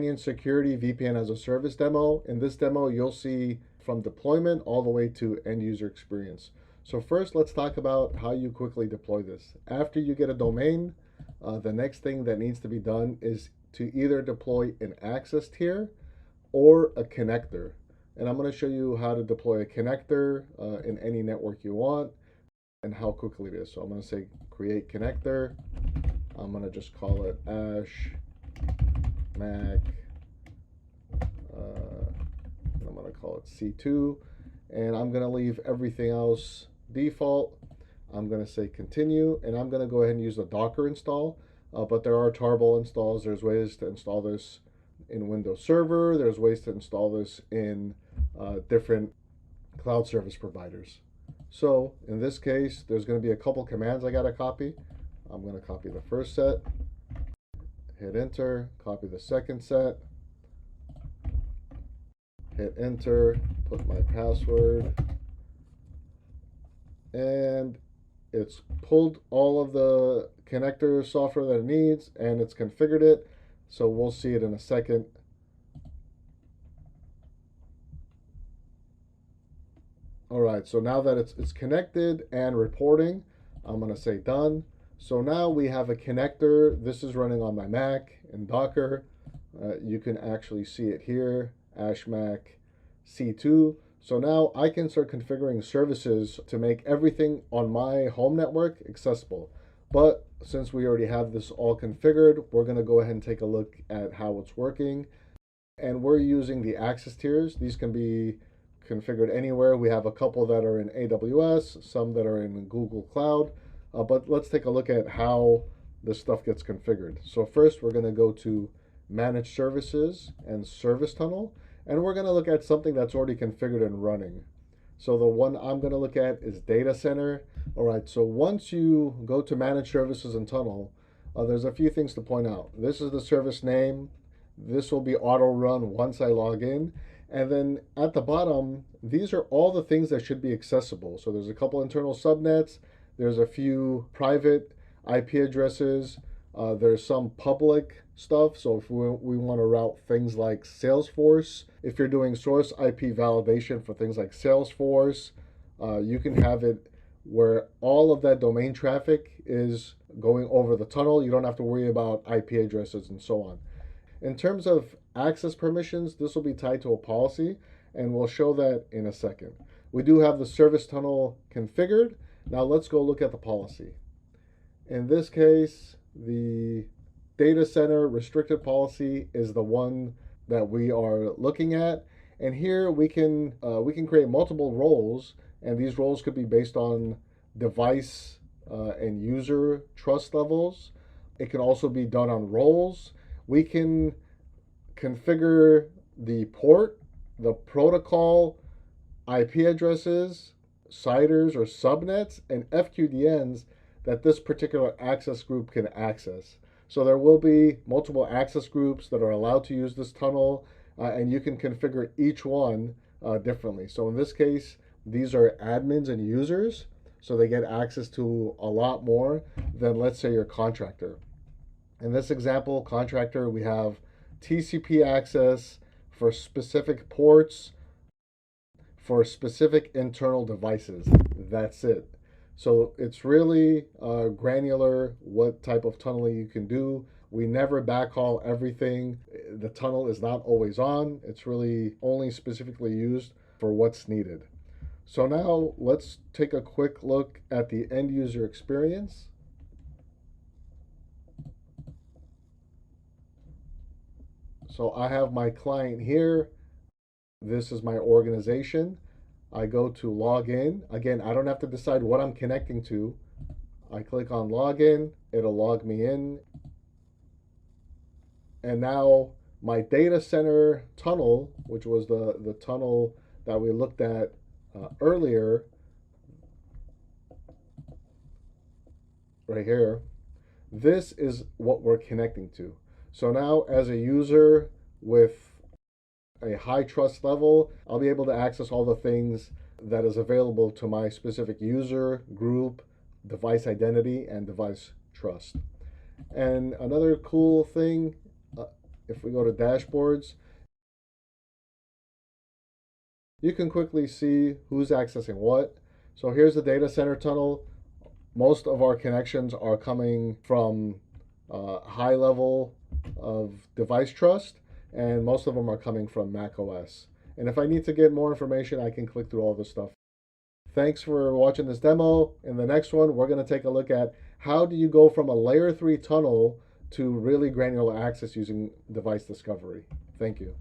Banyan Security VPN as a service demo. In this demo, you'll see from deployment all the way to end user experience. So first, let's talk about how you quickly deploy this. After you get a domain, the next thing that needs to be done is to either deploy an access tier or a connector. And I'm going to show you how to deploy a connector in any network you want and how quickly it is. So I'm going to say create connector. I'm going to just call it Ash Mac. I'm going to call it C2. And I'm going to leave everything else default. I'm going to say continue, and I'm going to go ahead and use the Docker install. But there are tarball installs. There's ways to install this in Windows Server. There's ways to install this in different cloud service providers. So in this case, there's going to be a couple commands I got to copy. I'm going to copy the first set, hit enter, copy the second set, hit enter, put my password, and it's pulled all of the connector software that it needs and it's configured it. So we'll see it in a second. All right, so now that it's connected and reporting, I'm going to say done. So now we have a connector. This is running on my Mac in Docker. You can actually see it here, AshMac C2. So now I can start configuring services to make everything on my home network accessible. But since we already have this all configured, we're going to go ahead and take a look at how it's working. And we're using the access tiers. These can be configured anywhere. We have a couple that are in AWS, some that are in Google Cloud. But let's take a look at how this stuff gets configured. So first, we're going to go to Manage Services and Service Tunnel. And we're going to look at something that's already configured and running. So the one I'm going to look at is Data Center. All right, so once you go to Manage Services and Tunnel, there's a few things to point out. This is the service name. This will be auto run once I log in. And then at the bottom, these are all the things that should be accessible. So there's a couple internal subnets. There's a few private IP addresses. There's some public stuff. So if we want to route things like Salesforce, if you're doing source IP validation for things like Salesforce, you can have it where all of that domain traffic is going over the tunnel. You don't have to worry about IP addresses and so on. In terms of access permissions, this will be tied to a policy, and we'll show that in a second. We do have the service tunnel configured. Now let's go look at the policy. In this case, the data center restricted policy is the one that we are looking at. And here we can create multiple roles, and these roles could be based on device and user trust levels. It can also be done on roles. We can configure the port, the protocol, IP addresses, CIDRs or subnets, and FQDNs that this particular access group can access. So there will be multiple access groups that are allowed to use this tunnel, and you can configure each one differently. So in this case, these are admins and users, so they get access to a lot more than, let's say, your contractor. In this example, contractor, we have TCP access for specific ports, for specific internal devices. That's it. So it's really granular what type of tunneling you can do. We never backhaul everything. The tunnel is not always on. It's really only specifically used for what's needed. So now let's take a quick look at the end user experience. So I have my client here. This is my organization. I go to log in. Again, I don't have to decide what I'm connecting to. I click on login. It'll log me in. And now my data center tunnel, which was the tunnel that we looked at earlier, right here, this is what we're connecting to. So now as a user with a high trust level, I'll be able to access all the things that is available to my specific user, group, device identity, and device trust. And another cool thing if we go to dashboards, you can quickly see who's accessing what. So here's the data center tunnel. Most of our connections are coming from high level of device trust, and most of them are coming from Mac OS. And if I need to get more information, I can click through all this stuff. Thanks for watching this demo. In the next one, we're going to take a look at how do you go from a layer 3 tunnel to really granular access using device discovery. Thank you.